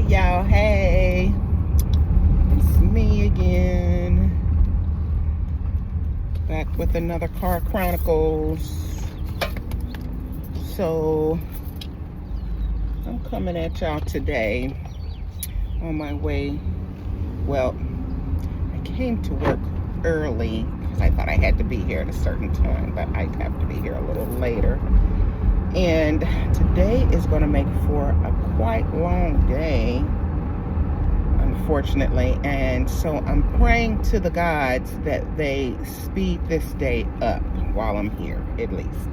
y'all, hey, it's me again, back with another Car Chronicles. So I'm coming at y'all today on my way. Well, I came to work early because I thought I had to be here at a certain time, but I have to be here a little later. And today is going to make for a quite long day, unfortunately. And so I'm praying to the gods that they speed this day up while I'm here, at least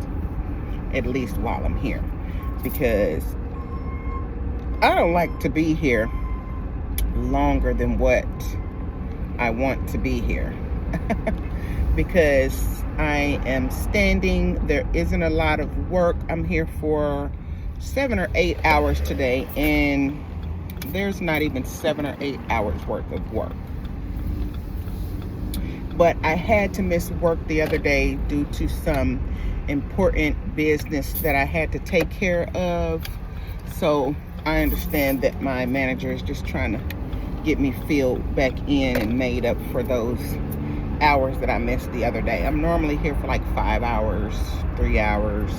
while I'm here, because I don't like to be here longer than what I want to be here. Because I am standing, there isn't a lot of work. I'm here for 7 or 8 hours today, and there's not even 7 or 8 hours worth of work. But I had to miss work the other day due to some important business that I had to take care of. So I understand that my manager is just trying to get me filled back in and made up for those hours that I missed the other day. I'm normally here for like 5 hours, 3 hours,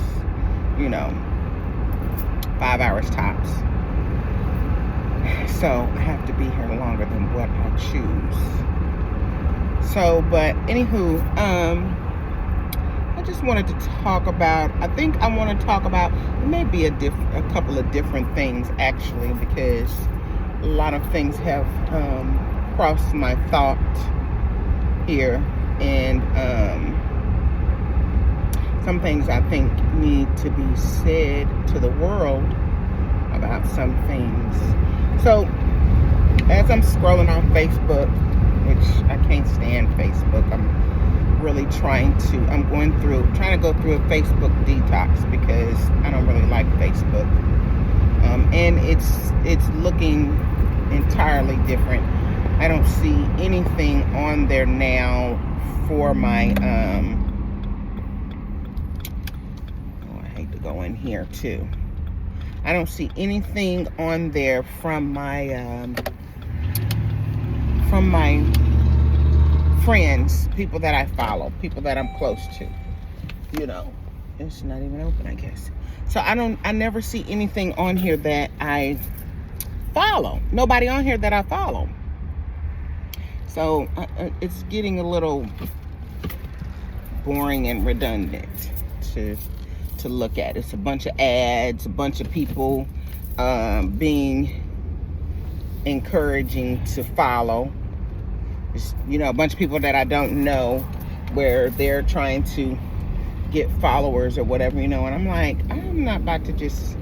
5 hours tops. So I have to be here longer than what I choose. So, but anywho, I just wanted to talk about, it may be a couple of different things actually, because a lot of things have crossed my thought here, and some things I think need to be said to the world about some things. So as I'm scrolling on Facebook, which I can't stand Facebook, I'm really trying to go through a Facebook detox, because I don't really like Facebook, and it's looking entirely different. I don't see anything on there now for my, I hate to go in here too. I don't see anything on there from my friends, people that I follow, people that I'm close to. It's not even open, I guess. So I never see anything on here that I follow. Nobody on here that I follow. So it's getting a little boring and redundant to look at. It's a bunch of ads, a bunch of people being encouraging to follow. It's, a bunch of people that I don't know, where they're trying to get followers or whatever, and I'm like, I'm not about to just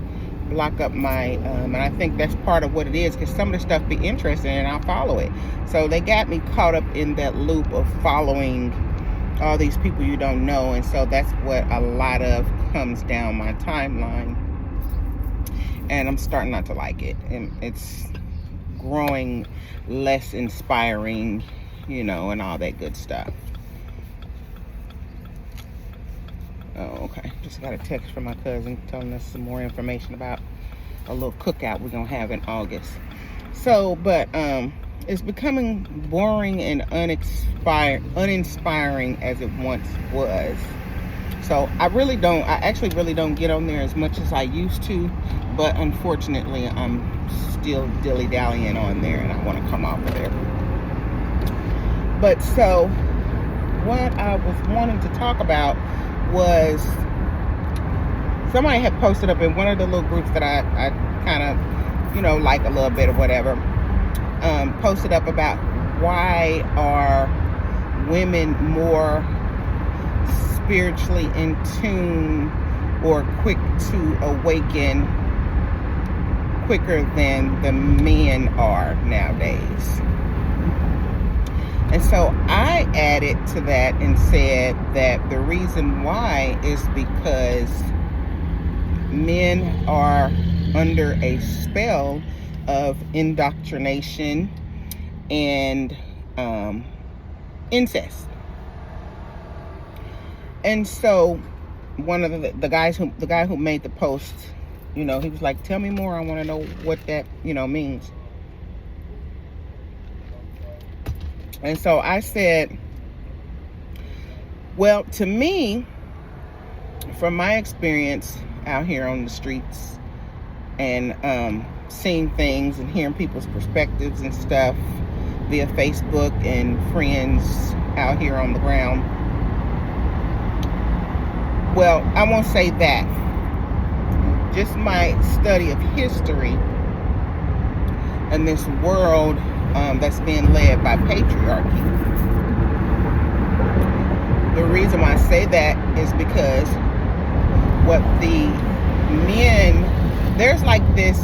block up my and I think that's part of what it is, because some of the stuff be interesting and I'll follow it. So they got me caught up in that loop of following all these people you don't know, and so that's what a lot of comes down my timeline, and I'm starting not to like it, and it's growing less inspiring, and all that good stuff. Oh, okay. Just got a text from my cousin telling us some more information about a little cookout we're gonna have in August. So, but it's becoming boring and uninspiring as it once was. So I actually really don't get on there as much as I used to, but unfortunately I'm still dilly-dallying on there, and I want to come off of there. But so what I was wanting to talk about was, somebody had posted up in one of the little groups that I kind of, like a little bit or whatever, posted up about why are women more spiritually in tune or quick to awaken quicker than the men are nowadays. And so I added to that and said that the reason why is because men are under a spell of indoctrination and incest. And so one of the guy who made the post, he was like, tell me more, I want to know what that means. And so I said, well, to me, from my experience out here on the streets and seeing things and hearing people's perspectives and stuff via Facebook and friends out here on the ground, well, I won't say that. Just my study of history and this world that's being led by patriarchy. The reason why I say that is because what the men, there's like this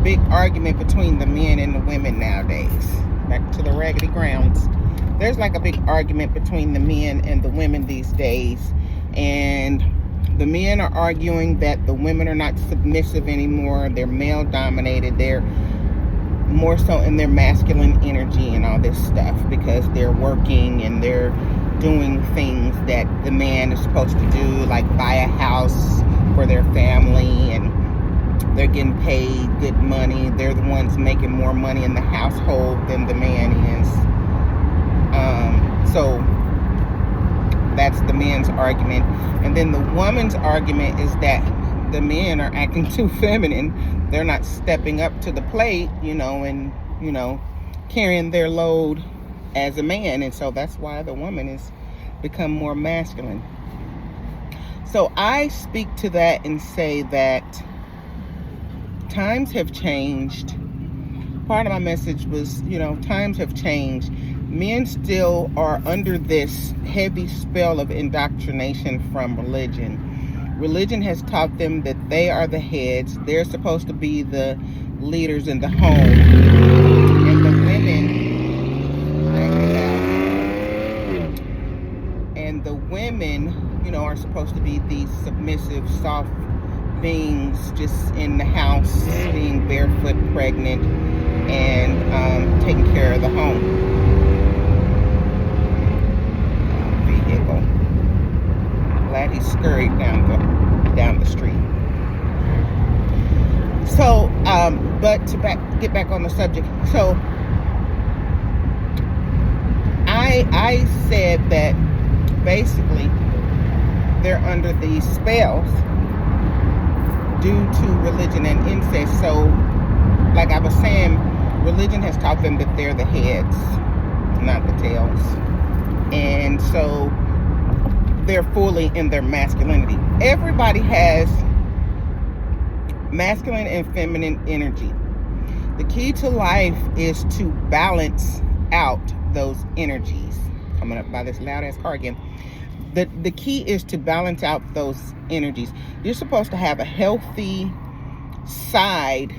big argument between the men and the women nowadays. Back to the raggedy grounds. There's like a big argument between the men and the women these days. And the men are arguing that the women are not submissive anymore. They're male dominated. They're more so in their masculine energy and all this stuff because they're working and they're doing things that the man is supposed to do, like buy a house for their family, and they're getting paid good money. They're the ones making more money in the household than the man is. So that's the man's argument. And then the woman's argument is that the men are acting too feminine. They're not stepping up to the plate, and, carrying their load as a man. And so that's why the woman has become more masculine. So I speak to that and say that times have changed. Part of my message was, times have changed. Men still are under this heavy spell of indoctrination from religion. Religion has taught them that they are the heads. They're supposed to be the leaders in the home. And the women, are supposed to be these submissive, soft beings just in the house, being barefoot, pregnant, and taking care of the home. Vehicle. Glad he scurried down the street. So, but to get back on the subject. So, I said that basically they're under these spells due to religion and incest. So, like I was saying, religion has taught them that they're the heads, not the tails. And so they're fully in their masculinity. Everybody has masculine and feminine energy. The key to life is to balance out those energies. Coming up by this loud ass car again. The key is to balance out those energies. You're supposed to have a healthy side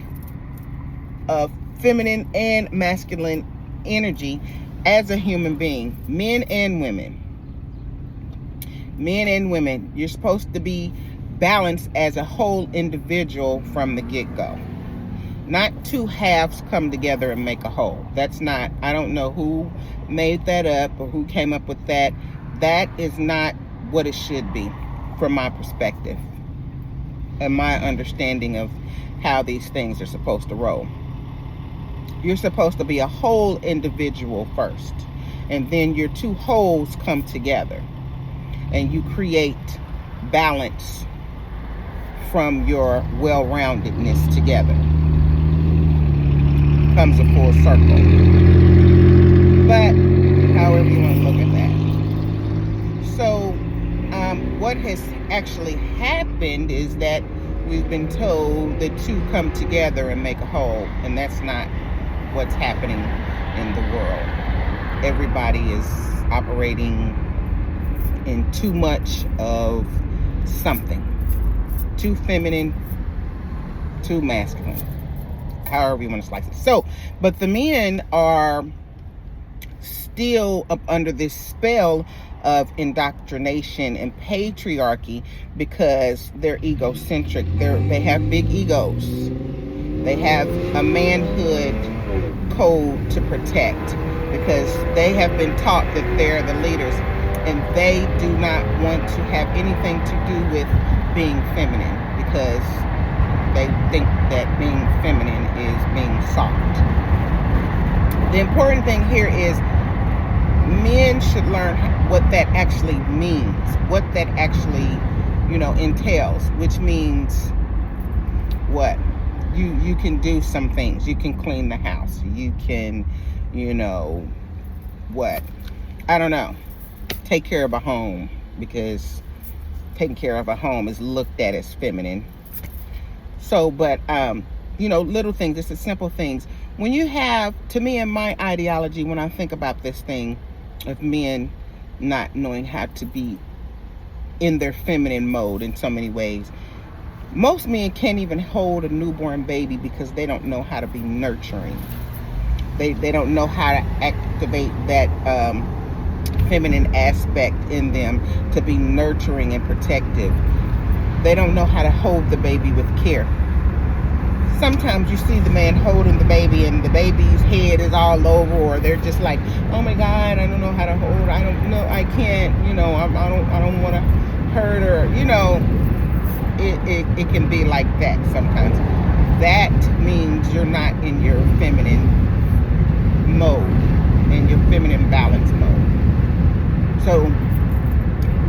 of feminine and masculine energy as a human being, men and women. Men and women, you're supposed to be balanced as a whole individual from the get-go. Not two halves come together and make a whole. That's not, I don't know who made that up or who came up with that. That is not what it should be from my perspective and my understanding of how these things are supposed to roll. You're supposed to be a whole individual first, and then your two wholes come together and you create balance from your well-roundedness together. Comes a full circle. But however you want to look at that. So what has actually happened is that we've been told the two come together and make a whole, and that's not what's happening in the world. Everybody is operating in too much of something. Too feminine, too masculine. However you want to slice it. So, but the men are still up under this spell of indoctrination and patriarchy because they're egocentric. They have big egos. They have a manhood code to protect because they have been taught that they're the leaders, and they do not want to have anything to do with being feminine because they think that being feminine is being soft. The important thing here is men should learn what that actually means, what that actually, entails, which means what? You can do some things. You can clean the house. You can, what? I don't know. Take care of a home, because taking care of a home is looked at as feminine. So, but, little things, it's the simple things. When you have, to me, in my ideology, when I think about this thing of men not knowing how to be in their feminine mode in so many ways, most men can't even hold a newborn baby because they don't know how to be nurturing. They don't know how to activate that feminine aspect in them to be nurturing and protective. They don't know how to hold the baby with care. Sometimes you see the man holding the baby and the baby's head is all over, or they're just like, oh my God, I don't know how to hold, I don't know, I can't, I don't want to hurt her, it can be like that sometimes. That means you're not in your feminine mode, in your feminine balance mode. So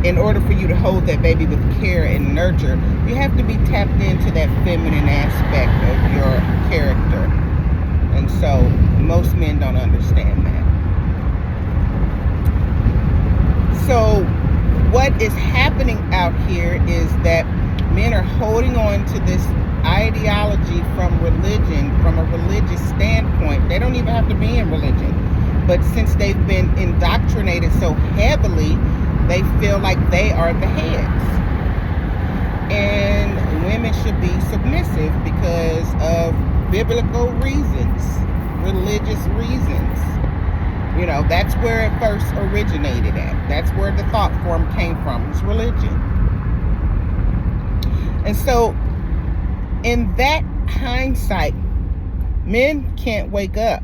in order for you to hold that baby with care and nurture, you have to be tapped into that feminine aspect of your character. And so most men don't understand that. So what is happening out here is that men are holding on to this ideology from religion, from a religious standpoint. They don't even have to be in religion. But since they've been indoctrinated so heavily, they feel like they are the heads. And women should be submissive because of biblical reasons, religious reasons. That's where it first originated at. That's where the thought form came from. It's religion. And so, in that hindsight, men can't wake up.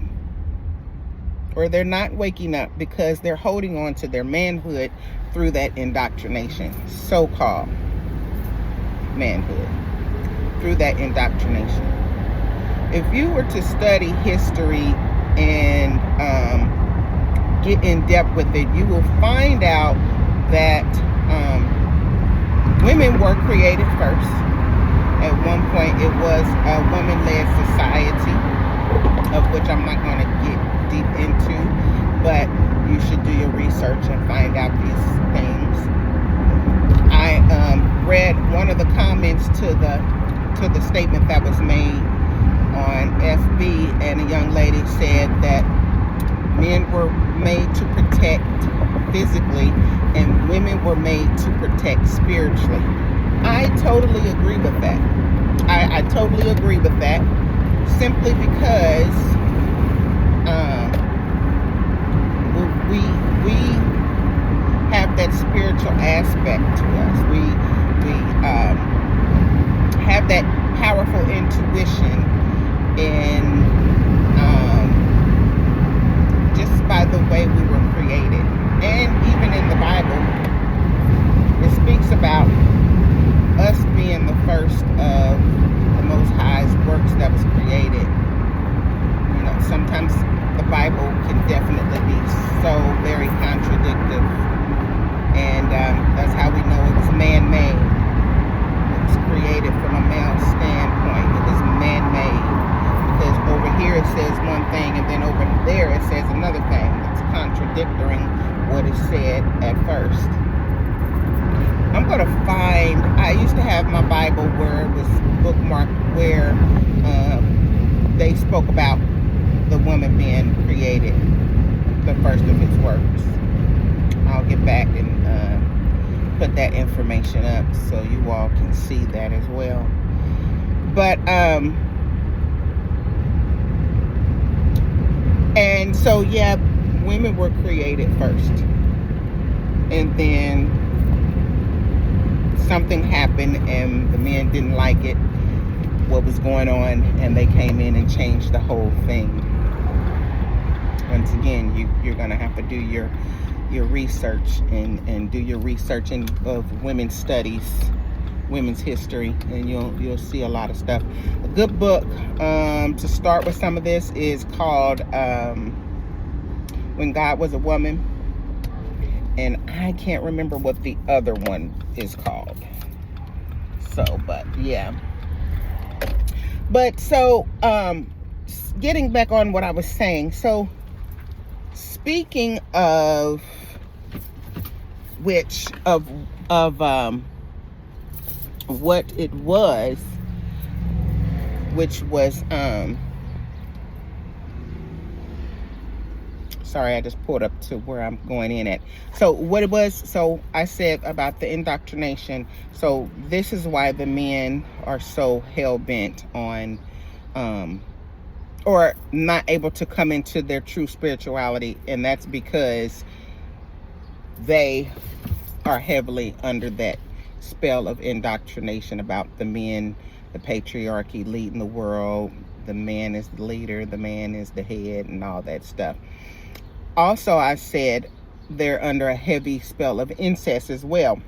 Or they're not waking up because they're holding on to their manhood through that indoctrination, so-called manhood, through that indoctrination. If you were to study history and get in depth with it, you will find out that women were created first. At one point, it was a woman-led society, of which I'm not going to get deep into, but you should do your research and find out these things. I read one of the comments to the statement that was made on FB, and a young lady said that men were made to protect physically and women were made to protect spiritually. I totally agree with that. I totally agree with that, simply because we have that spiritual aspect to us. We have that powerful intuition, and just by the way we were created. And even in the Bible, it speaks about us being the first of the Most High's works that was created. Sometimes the Bible can definitely be so very contradictory, and that's how we know it was man-made. It was created from a male standpoint. It was man-made because over here it says one thing, and then over there it says another thing. It's contradicting what is said at first. I'm going to find, I used to have my Bible where it was bookmarked where they spoke about the woman being created, the first of his works. I'll get back and put that information up so you all can see that as well. But and so yeah, women were created first, and then something happened and the men didn't like it, what was going on, and they came in and changed the whole thing. Once again, you're going to have to do your research and do your research of women's studies, women's history, and you'll see a lot of stuff. A good book to start with some of this is called When God Was a Woman and I can't remember what the other one is called. So, but yeah. But so, getting back on what I was saying. So, speaking of which, of what it was, which was, sorry, I just pulled up to where I'm going in at. So what it was, so I said about the indoctrination. So this is why the men are so hell-bent on, or not able to come into their true spirituality. And that's because they are heavily under that spell of indoctrination about the men, the patriarchy leading the world. The man is the leader, the man is the head, and all that stuff. Also, I said they're under a heavy spell of incest as well,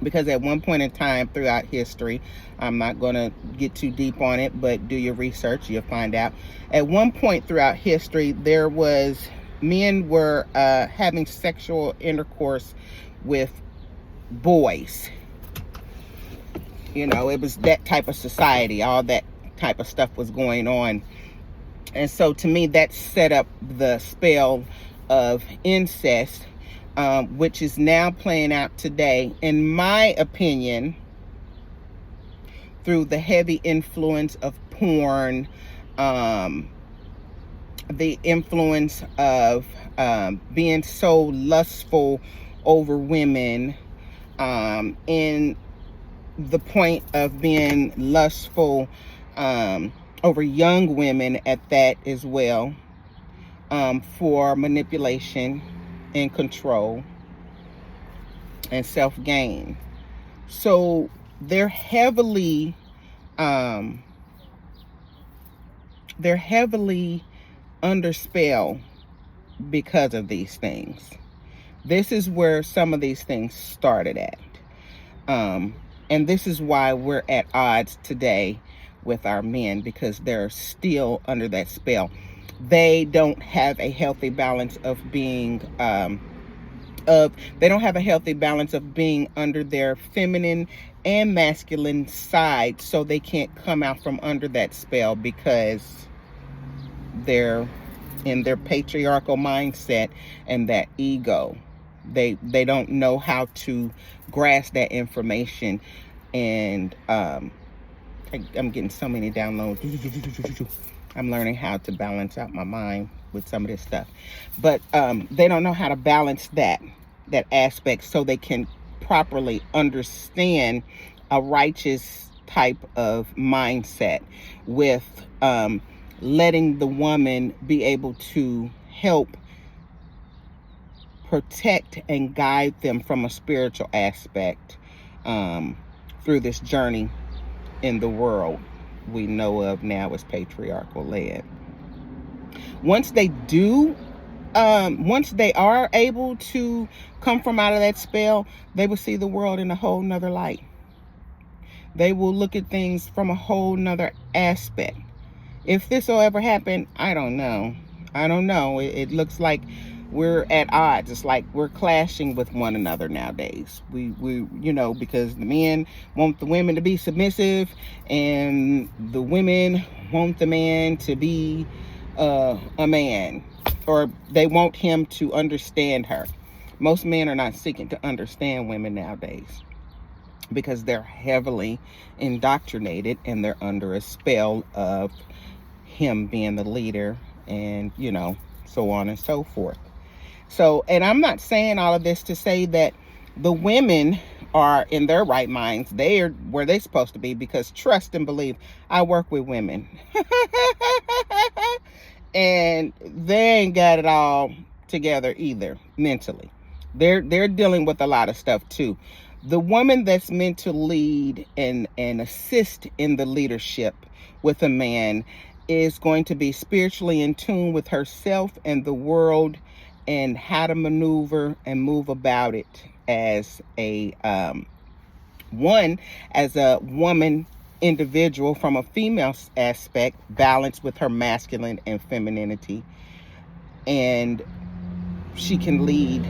because at one point in time throughout history, I'm not going to get too deep on it, but do your research, you'll find out. At one point throughout history, men were having sexual intercourse with boys. You know, it was that type of society. All that type of stuff was going on. And so to me, that set up the spell of incest, which is now playing out today, in my opinion, through the heavy influence of porn, the influence of being so lustful over women, in the point of being lustful over young women at that as well, for manipulation and control and self-gain. So they're heavily under spell because of these things. This is where some of these things started at. And this is why we're at odds today with our men, because they're still under that spell. They don't have a healthy balance of being, they don't have a healthy balance of being under their feminine and masculine side, so they can't come out from under that spell because they're in their patriarchal mindset and that ego. They don't know how to grasp that information, and I'm getting so many downloads. I'm learning how to balance out my mind with some of this stuff, but they don't know how to balance that aspect so they can properly understand a righteous type of mindset with letting the woman be able to help protect and guide them from a spiritual aspect through this journey in the world we know of now as patriarchal led. Once they are able to come from out of that spell, they will see the world in a whole nother light. They will look at things from a whole nother aspect. If this will ever happen, I don't know. It looks like we're at odds. It's like we're clashing with one another nowadays. We because the men want the women to be submissive, and the women want the man to be a man, or they want him to understand her. Most men are not seeking to understand women nowadays because they're heavily indoctrinated and they're under a spell of him being the leader, and so on and so forth. So, and I'm not saying all of this to say that the women are in their right minds. They are where they're supposed to be, because trust and believe, I work with women and they ain't got it all together either mentally. They're dealing with a lot of stuff too. The woman that's meant to lead and assist in the leadership with a man is going to be spiritually in tune with herself and the world, and how to maneuver and move about it as a woman individual from a female aspect, balanced with her masculine and femininity, and she can lead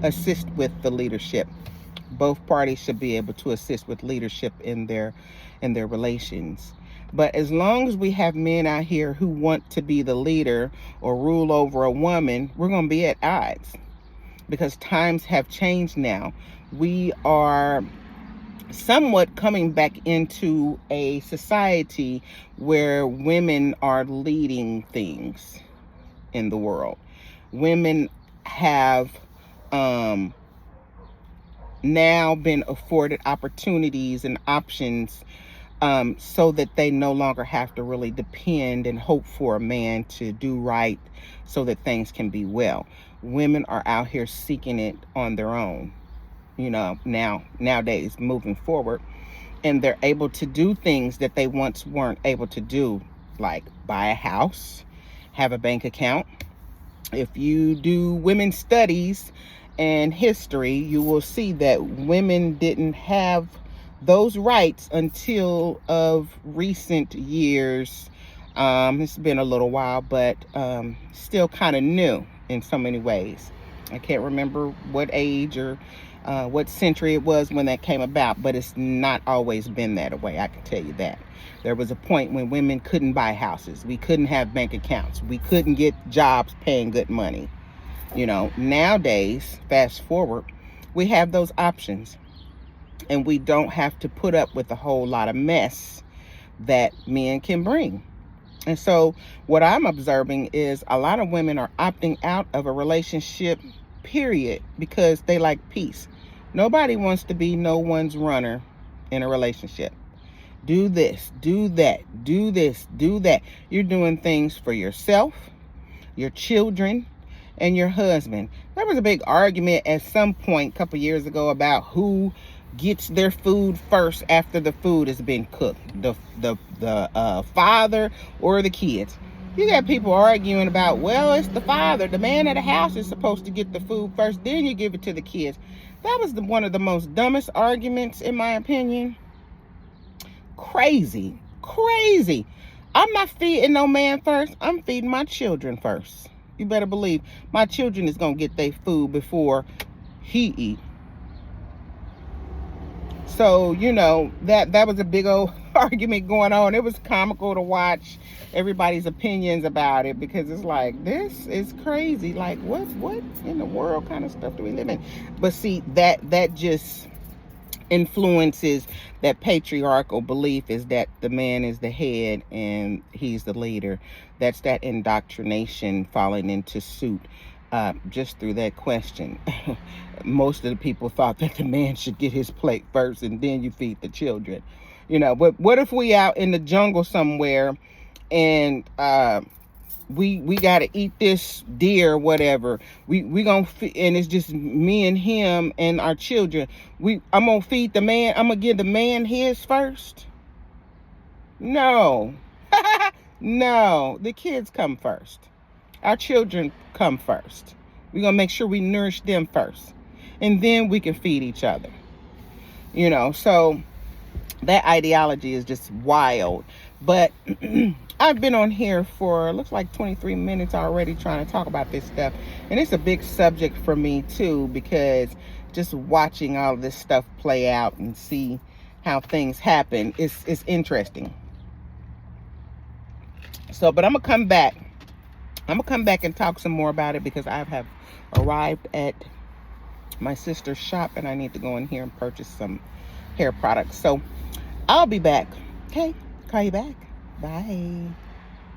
assist with the leadership. Both parties should be able to assist with leadership in their relations. But as long as we have men out here who want to be the leader or rule over a woman, we're going to be at odds, because times have changed now. We are somewhat coming back into a society where women are leading things in the world. Women have now been afforded opportunities and options, so that they no longer have to really depend and hope for a man to do right so that things can be well. Women are out here seeking it on their own, nowadays, moving forward. And they're able to do things that they once weren't able to do, like buy a house, have a bank account. If you do women's studies and history, you will see that women didn't have those rights until of recent years. It's been a little while, but still kind of new in so many ways. I can't remember what age or what century it was when that came about, but it's not always been that way, I can tell you that. There was a point when women couldn't buy houses. We couldn't have bank accounts. We couldn't get jobs paying good money. Nowadays, fast forward, we have those options. And we don't have to put up with a whole lot of mess that men can bring. And so what I'm observing is a lot of women are opting out of a relationship, period, because they like peace. Nobody wants to be no one's runner in a relationship. Do this, do that, do this, do that. You're doing things for yourself, your children, and your husband. There was a big argument at some point a couple years ago about who gets their food first after the food has been cooked, the father or the kids. You got people arguing about, well, it's the father, the man of the house is supposed to get the food first, then you give it to the kids. That was one of the most dumbest arguments, in my opinion. Crazy. I'm not feeding no man first. I'm feeding my children first. You better believe my children is gonna get their food before he eat. So, that was a big old argument going on. It was comical to watch everybody's opinions about it, because it's like, this is crazy. Like, what in the world kind of stuff do we live in? But see, that just influences that patriarchal belief, is that the man is the head and he's the leader. That's that indoctrination falling into suit. Just through that question. Most of the people thought that the man should get his plate first and then you feed the children. But what if we out in the jungle somewhere and we got to eat this deer, whatever. We gonna and it's just me and him and our children. I'm gonna feed the man. I'm gonna give the man his first. No, no. The kids come first. Our children come first. We're gonna make sure we nourish them first, and then we can feed each other. So that ideology is just wild. But I've been on here for, looks like 23 minutes already trying to talk about this stuff. And it's a big subject for me too, because just watching all of this stuff play out and see how things happen is interesting. So, but I'm going to come back. I'm going to come back and talk some more about it, because I have arrived at my sister's shop and I need to go in here and purchase some hair products. So I'll be back. Okay. Call you back. Bye.